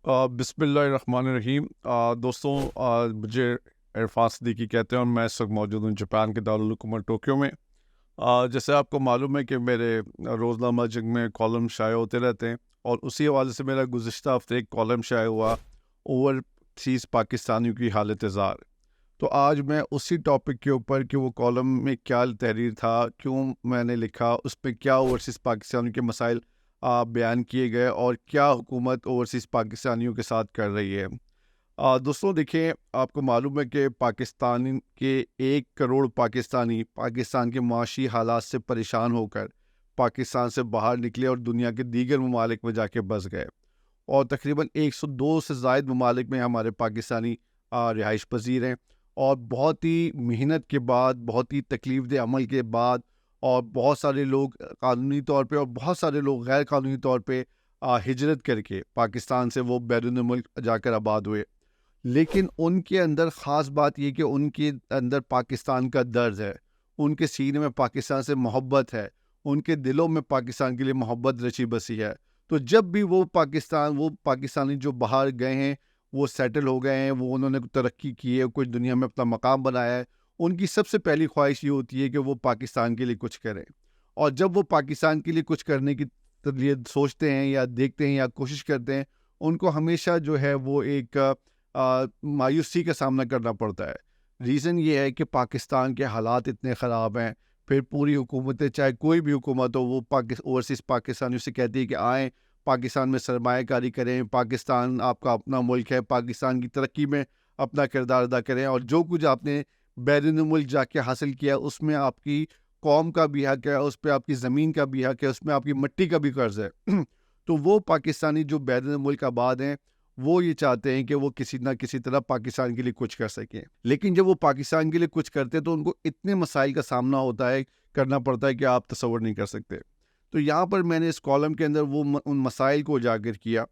बिस्मिल्लाहिर्रहमानिर्रहीम। दोस्तों, मुझे इरफान सिद्दीकी कहते हैं और मैं इस वक्त मौजूद हूँ जापान के दारुल हुकूमत टोक्यो में। जैसे आपको मालूम है कि मेरे रोज़नामा जंग में कॉलम शाये होते रहते हैं, और उसी हवाले से मेरा गुज़िश्ता हफ़्ते एक कॉलम शाये हुआ ओवरसीज़ पाकिस्तानियों की हालत ज़ार। तो आज मैं उसी टॉपिक के ऊपर कि वो कॉलम में क्या तहरीर था, क्यों मैंने लिखा, उस पे क्या ओवरसीज़ पाकिस्तानियों के मसाइल बयान किए गए और क्या हुकूमत ओवरसीज़ पाकिस्तानियों के साथ कर रही है। दोस्तों देखिए, आपको मालूम है कि पाकिस्तान के 1 करोड़ पाकिस्तानी पाकिस्तान के माशी हालात से परेशान होकर पाकिस्तान से बाहर निकले और दुनिया के दीगर ममालिक में जाके बस गए, और तकरीबन 102 से ज़ायद ममालिक में हमारे पाकिस्तानी रिहाइश पजीर हैं। और बहुत ही मेहनत के बाद, बहुत ही तकलीफ़देह अमल के बाद, और बहुत सारे लोग कानूनी तौर पे और बहुत सारे लोग गैर कानूनी तौर पे हिजरत करके पाकिस्तान से वो बैरून मुल्क जाकर आबाद हुए। लेकिन उनके अंदर ख़ास बात ये कि उनके अंदर पाकिस्तान का दर्द है, उनके सीने में पाकिस्तान से मोहब्बत है, उनके दिलों में पाकिस्तान के लिए मोहब्बत रची बसी है। तो जब भी वो पाकिस्तानी जो बाहर गए हैं, वो सेटल हो गए हैं, वो उन्होंने तरक्की की है, कुछ दुनिया में अपना मकाम बनाया है, उनकी सबसे पहली ख्वाहिश ये होती है कि वो पाकिस्तान के लिए कुछ करें। और जब वो पाकिस्तान के लिए कुछ करने की लिए सोचते हैं या देखते हैं या कोशिश करते हैं, उनको हमेशा जो है वो एक मायूसी का सामना करना पड़ता है। रीज़न ये है कि पाकिस्तान के हालात इतने ख़राब हैं, फिर पूरी हुकूमतें, चाहे कोई भी हुकूमत हो, वो ओवरसीज़ पाकिस्तानियों से कहती है कि आएँ पाकिस्तान में सरमायाकारी करें, पाकिस्तान आपका अपना मुल्क है, पाकिस्तान की तरक्की में अपना किरदार अदा करें, और जो कुछ आपने बैरून मुल्क जाके हासिल किया उसमें आपकी कौम का भी हक है, उस पे आपकी ज़मीन का भी हक है, उसमें आपकी मिट्टी का भी कर्ज़ है। तो वो पाकिस्तानी जो बैरून मुल्क आबाद हैं, वो ये चाहते हैं कि वो किसी ना किसी तरह पाकिस्तान के लिए कुछ कर सकें। लेकिन जब वो पाकिस्तान के लिए कुछ करते हैं तो उनको इतने मसाइल का सामना होता है, करना पड़ता है कि आप तसव्वुर नहीं कर सकते। तो यहाँ पर मैंने इस कॉलम के अंदर उन मसाइल को उजागर किया।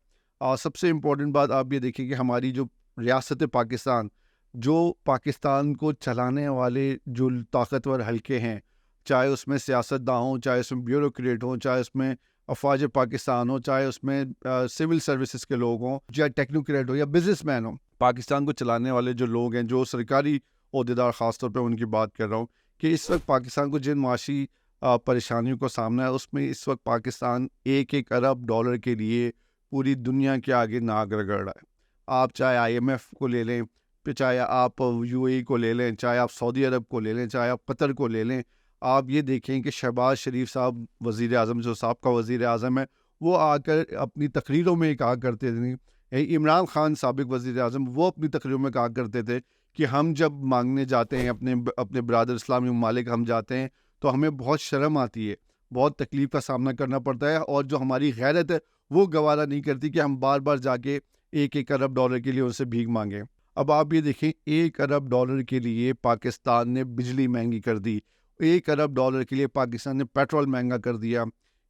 सबसे इम्पोर्टेंट बात आप ये देखिए कि हमारी जो रियासत पाकिस्तान, जो पाकिस्तान को चलाने वाले जो ताकतवर हलके हैं, चाहे उसमें सियासतदान हों, चाहे उसमें ब्यूरोक्रेट हों, चाहे उसमें अफवाज पाकिस्तान हो, चाहे उसमें सिविल सर्विसेज के लोग हों, चाहे टेक्नोक्रेट हो या बिजनेसमैन हो, पाकिस्तान को चलाने वाले जो लोग हैं, जो सरकारी ओहदेदार, ख़ास तौर पे उनकी बात कर रहा हूँ, कि इस वक्त पाकिस्तान को जिन माशी परेशानियों का सामना है, उसमें इस वक्त पाकिस्तान 1-1 अरब डॉलर के लिए पूरी दुनिया के आगे नाक रगड़ रहा है। आप चाहे IMF को ले लें, फिर चाहे आप UAE को ले लें, चाहे आप सऊदी अरब को ले लें, चाहे आप कतर को ले लें, आप ये देखें कि शहबाज शरीफ साहब, वज़ीर आज़म, जो साबका वज़ीर आज़म है, वो आकर अपनी तकरीरों में कहा करते थे, इमरान खान साबिक वज़ीर आज़म, वो अपनी तकरीरों में कहा करते थे कि हम जब मांगने जाते हैं, अपने ब्रादर इस्लामी ममालिक हम जाते हैं, तो हमें बहुत शर्म आती है, बहुत तकलीफ़ का सामना करना पड़ता है, और जो हमारी गैरत है वो गवारा नहीं करती कि हम बार बार जाके 1-1 अरब डॉलर के लिए उनसे भीख मांगें। अब आप ये देखें, 1 अरब डॉलर के लिए पाकिस्तान ने बिजली महंगी कर दी, 1 अरब डॉलर के लिए पाकिस्तान ने पेट्रोल महंगा कर दिया,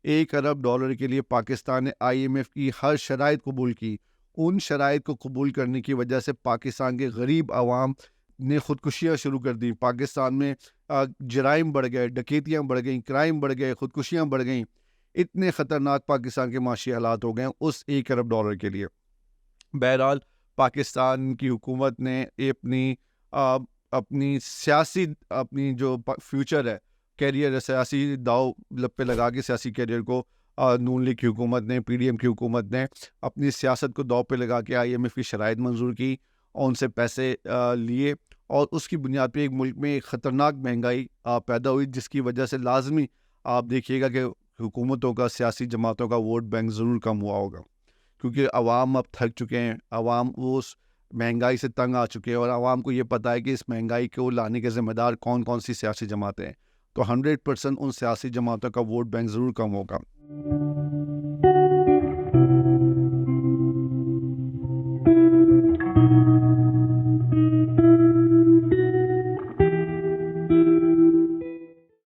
1 अरब डॉलर के लिए पाकिस्तान ने IMF की हर शराइत कबूल की। उन शराइत को कबूल करने की वजह से पाकिस्तान के गरीब आवाम ने ख़ुदकुशियाँ शुरू कर दी। पाकिस्तान में जराइम बढ़ गए, डकैतियाँ बढ़ गईं, क्राइम बढ़ गए, ख़ुदकुशियाँ बढ़ गईं। इतने ख़तरनाक पाकिस्तान के माशी हालात हो गए हैं उस 1 अरब डॉलर के लिए। बहरहाल, पाकिस्तान की हुकूमत ने अपनी सियासी, अपनी जो फ्यूचर है, कैरियर है, सियासी दाव पे लगा के सियासी कैरियर को नून लीग की हुकूमत ने, PDM की हुकूमत ने अपनी सियासत को दाव पे लगा के IMF की शराइत मंजूर की और उनसे पैसे लिए, और उसकी बुनियाद पे एक मुल्क में एक ख़तरनाक महंगाई पैदा हुई, जिसकी वजह से लाजमी आप देखिएगा कि हुकूमतों का, सियासी जमातों का वोट बैंक ज़रूर कम हुआ होगा, क्योंकि अवाम अब थक चुके हैं, अवाम उस महंगाई से तंग आ चुके हैं, और आवाम को ये पता है कि इस महंगाई को लाने के ज़िम्मेदार कौन कौन सी सियासी जमातें हैं। तो 100% उन सियासी जमातों का वोट बैंक ज़रूर कम होगा।